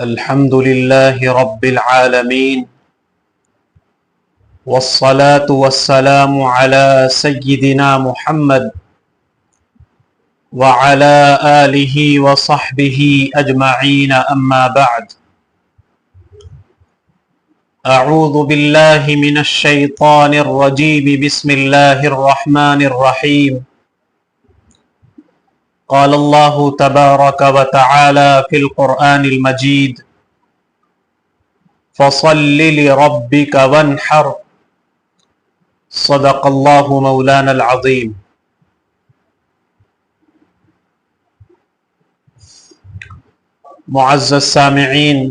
الحمد لله رب العالمين والصلاة والسلام على سيدنا محمد وعلى آله وصحبه أجمعين أما بعد أعوذ بالله من الشيطان الرجيم بسم الله الرحمن الرحيم قال الله تبارك وتعالى في القرآن المجيد فصل لربك وانحر صدق الله مولانا العظيم. معزز سامعین،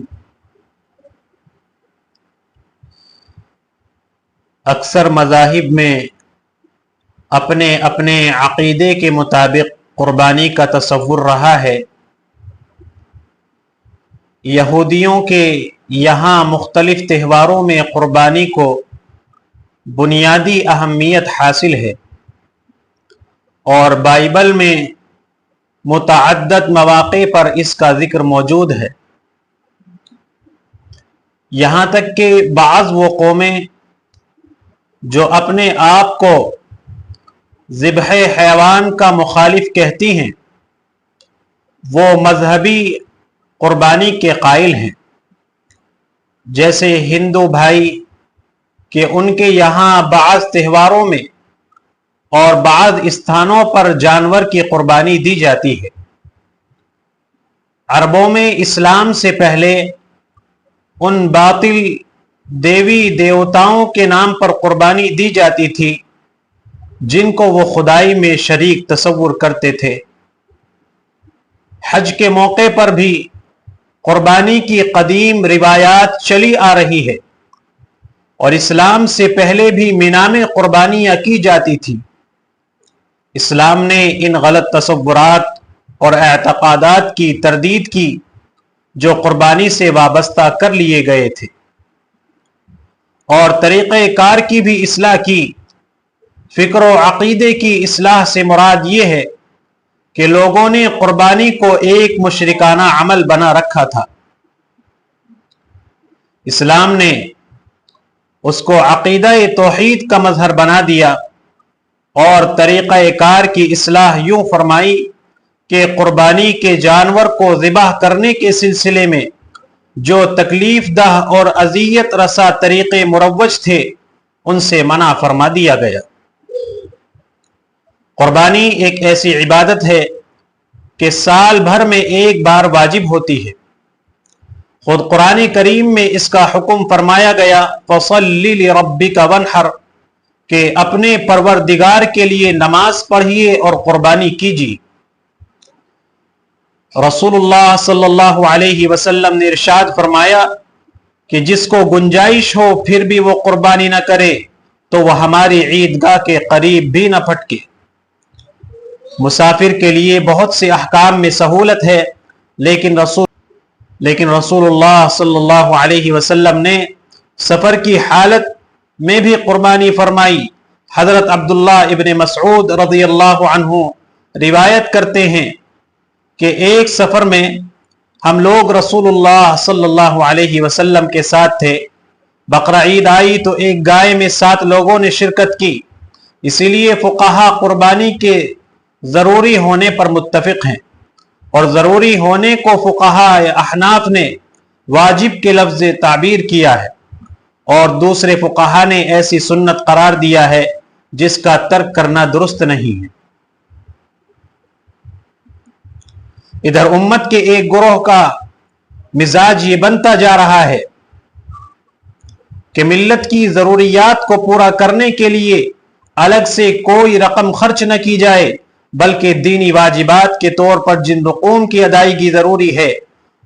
اکثر مذاہب میں اپنے اپنے عقیدے کے مطابق قربانی کا تصور رہا ہے. یہودیوں کے یہاں مختلف تہواروں میں قربانی کو بنیادی اہمیت حاصل ہے اور بائبل میں متعدد مواقع پر اس کا ذکر موجود ہے. یہاں تک کہ بعض وہ قومیں جو اپنے آپ کو ذبح حیوان کا مخالف کہتی ہیں وہ مذہبی قربانی کے قائل ہیں. جیسے ہندو بھائی کہ ان کے یہاں بعض تہواروں میں اور بعض استھانوں پر جانور کی قربانی دی جاتی ہے. عربوں میں اسلام سے پہلے ان باطل دیوی دیوتاؤں کے نام پر قربانی دی جاتی تھی جن کو وہ خدائی میں شریک تصور کرتے تھے. حج کے موقع پر بھی قربانی کی قدیم روایات چلی آ رہی ہے اور اسلام سے پہلے بھی مینا میں قربانیاں کی جاتی تھی. اسلام نے ان غلط تصورات اور اعتقادات کی تردید کی جو قربانی سے وابستہ کر لیے گئے تھے اور طریقہ کار کی بھی اصلاح کی. فکر و عقیدے کی اصلاح سے مراد یہ ہے کہ لوگوں نے قربانی کو ایک مشرکانہ عمل بنا رکھا تھا. اسلام نے اس کو عقیدہ توحید کا مظہر بنا دیا اور طریقہ کار کی اصلاح یوں فرمائی کہ قربانی کے جانور کو ذبح کرنے کے سلسلے میں جو تکلیف دہ اور اذیت رسا طریقے مروج تھے ان سے منع فرما دیا گیا. قربانی ایک ایسی عبادت ہے کہ سال بھر میں ایک بار واجب ہوتی ہے. خود قرآن کریم میں اس کا حکم فرمایا گیا فصل لربک وانحر کہ اپنے پروردگار کے لیے نماز پڑھیے اور قربانی کیجیے. رسول اللہ صلی اللہ علیہ وسلم نے ارشاد فرمایا کہ جس کو گنجائش ہو پھر بھی وہ قربانی نہ کرے تو وہ ہماری عیدگاہ کے قریب بھی نہ پھٹکے. مسافر کے لیے بہت سے احکام میں سہولت ہے لیکن رسول اللہ صلی اللہ علیہ وسلم نے سفر کی حالت میں بھی قربانی فرمائی. حضرت عبداللہ ابن مسعود رضی اللہ عنہ روایت کرتے ہیں کہ ایک سفر میں ہم لوگ رسول اللہ صلی اللہ علیہ وسلم کے ساتھ تھے. بقرہ عید آئی تو ایک گائے میں 7 لوگوں نے شرکت کی. اسی لیے فقہا قربانی کے ضروری ہونے پر متفق ہیں اور ضروری ہونے کو فقہا احناف نے واجب کے لفظ تعبیر کیا ہے اور دوسرے فقہا نے ایسی سنت قرار دیا ہے جس کا ترک کرنا درست نہیں ہے. ادھر امت کے ایک گروہ کا مزاج یہ بنتا جا رہا ہے کہ ملت کی ضروریات کو پورا کرنے کے لیے الگ سے کوئی رقم خرچ نہ کی جائے بلکہ دینی واجبات کے طور پر جن رقوم کی ادائیگی ضروری ہے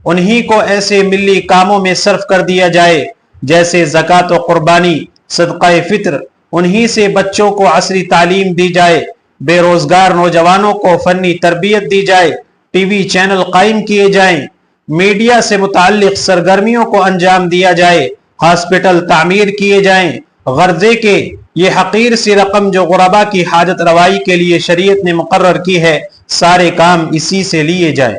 انہی کو ایسے ملی کاموں میں صرف کر دیا جائے جیسے زکوٰۃ و قربانی، صدقہ فطر. انہی سے بچوں کو عصری تعلیم دی جائے، بے روزگار نوجوانوں کو فنی تربیت دی جائے، ٹی وی چینل قائم کیے جائیں، میڈیا سے متعلق سرگرمیوں کو انجام دیا جائے، ہاسپٹل تعمیر کیے جائیں. غرضے کے یہ حقیر سی رقم جو غربا کی حاجت روائی کے لیے شریعت نے مقرر کی ہے سارے کام اسی سے لیے جائیں.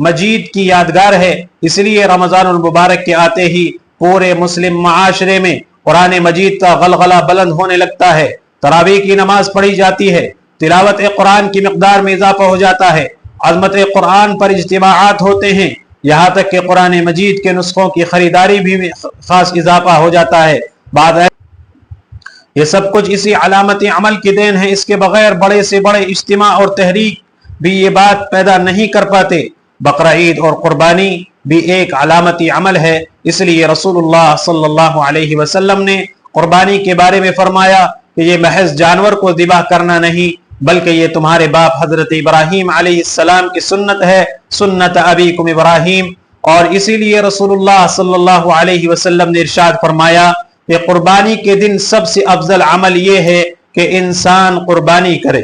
مجید کی یادگار ہے، اس لیے رمضان المبارک کے آتے ہی پورے مسلم معاشرے میں قرآن مجید کا غلغلہ بلند ہونے لگتا ہے، تراویح کی نماز پڑھی جاتی ہے، تلاوت قرآن کی مقدار میں اضافہ ہو جاتا ہے، عظمت قرآن پر اجتماعات ہوتے ہیں، یہاں تک کہ قرآن مجید کے نسخوں کی خریداری بھی خاص اضافہ ہو جاتا ہے۔ یہ سب کچھ اسی علامت عمل کی دین ہے، اس کے بغیر بڑے سے بڑے اجتماع اور تحریک بھی یہ بات پیدا نہیں کر پاتے۔ بقرہ عید اور قربانی بھی ایک علامتی عمل ہے، اس لیے رسول اللہ صلی اللہ علیہ وسلم نے قربانی کے بارے میں فرمایا کہ یہ محض جانور کو ذبح کرنا نہیں، بلکہ یہ تمہارے باپ حضرت ابراہیم علیہ السلام کی سنت ہے، سنت ابیکم ابراہیم۔ اور اسی لیے رسول اللہ صلی اللہ علیہ وسلم نے ارشاد فرمایا کہ قربانی کے دن سب سے افضل عمل یہ ہے کہ انسان قربانی کرے۔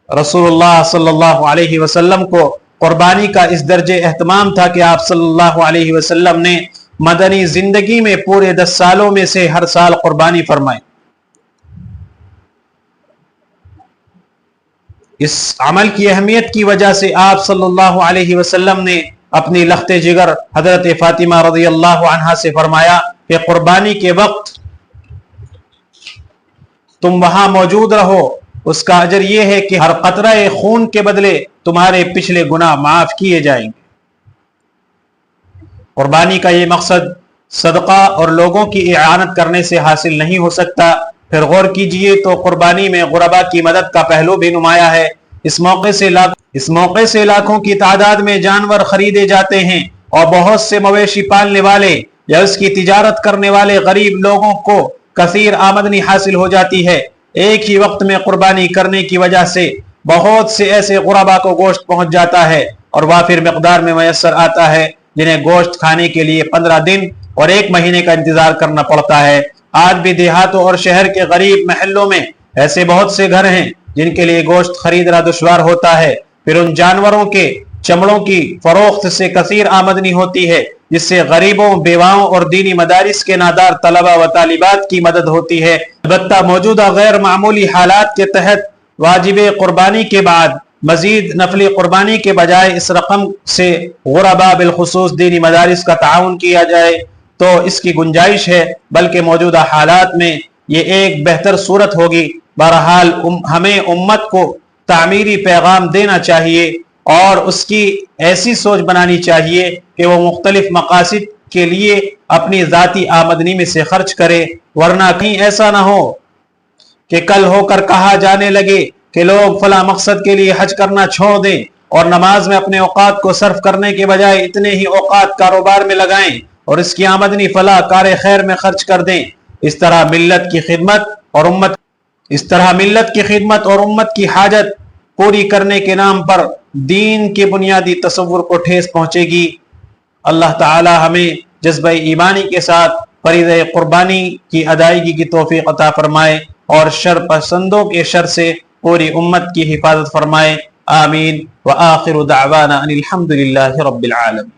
رسول اللہ صلی اللہ علیہ وسلم کو قربانی کا اس درجے اہتمام تھا کہ آپ صلی اللہ علیہ وسلم نے مدنی زندگی میں پورے 10 سالوں میں سے ہر سال قربانی فرمائی۔ اس عمل کی اہمیت کی وجہ سے آپ صلی اللہ علیہ وسلم نے اپنی لخت جگر حضرت فاطمہ رضی اللہ عنہا سے فرمایا کہ قربانی کے وقت تم وہاں موجود رہو، اس کا اجر یہ ہے کہ ہر قطرہ خون کے بدلے تمہارے پچھلے گناہ معاف کیے جائیں گے۔ قربانی کا یہ مقصد صدقہ اور لوگوں کی اعانت کرنے سے حاصل نہیں ہو سکتا۔ پھر غور کیجئے تو قربانی میں غربا کی مدد کا پہلو بھی نمایاں ہے۔ اس موقع سے لاکھوں کی تعداد میں جانور خریدے جاتے ہیں اور بہت سے مویشی پالنے والے یا اس کی تجارت کرنے والے غریب لوگوں کو کثیر آمدنی حاصل ہو جاتی ہے۔ ایک ہی وقت میں قربانی کرنے کی وجہ سے بہت سے ایسے غربا کو گوشت پہنچ جاتا ہے اور وافر مقدار میں میسر آتا ہے، جنہیں گوشت کھانے کے لیے 15 دن اور 1 مہینے کا انتظار کرنا پڑتا ہے۔ آج بھی دیہاتوں اور شہر کے غریب محلوں میں ایسے بہت سے گھر ہیں جن کے لیے گوشت خریدنا دشوار ہوتا ہے۔ پھر ان جانوروں کے چمڑوں کی فروخت سے کثیر آمدنی ہوتی ہے، جس سے غریبوں، بیواؤں اور دینی مدارس کے نادار طلبہ و طالبات کی مدد ہوتی ہے۔ البتہ موجودہ غیر معمولی حالات کے تحت واجب قربانی کے بعد مزید نفلی قربانی کے بجائے اس رقم سے غربا بالخصوص دینی مدارس کا تعاون کیا جائے تو اس کی گنجائش ہے، بلکہ موجودہ حالات میں یہ ایک بہتر صورت ہوگی۔ بہرحال ہمیں امت کو تعمیری پیغام دینا چاہیے اور اس کی ایسی سوچ بنانی چاہیے کہ وہ مختلف مقاصد کے لیے اپنی ذاتی آمدنی میں سے خرچ کرے، ورنہ کہیں ایسا نہ ہو کہ کل ہو کر کہا جانے لگے کہ لوگ فلاں مقصد کے لیے حج کرنا چھوڑ دیں اور نماز میں اپنے اوقات کو صرف کرنے کے بجائے اتنے ہی اوقات کاروبار میں لگائیں اور اس کی آمدنی فلاں کار خیر میں خرچ کر دیں۔ اس طرح ملت کی خدمت اور امت کی حاجت پوری کرنے کے نام پر دین کے بنیادی تصور کو ٹھیس پہنچے گی۔ اللہ تعالی ہمیں جذبہ ایمانی کے ساتھ فریضہ قربانی کی ادائیگی کی توفیق عطا فرمائے اور شر پسندوں کے شر سے پوری امت کی حفاظت فرمائے۔ آمین۔ وآخر دعوانا ان الحمد للہ رب العالمین۔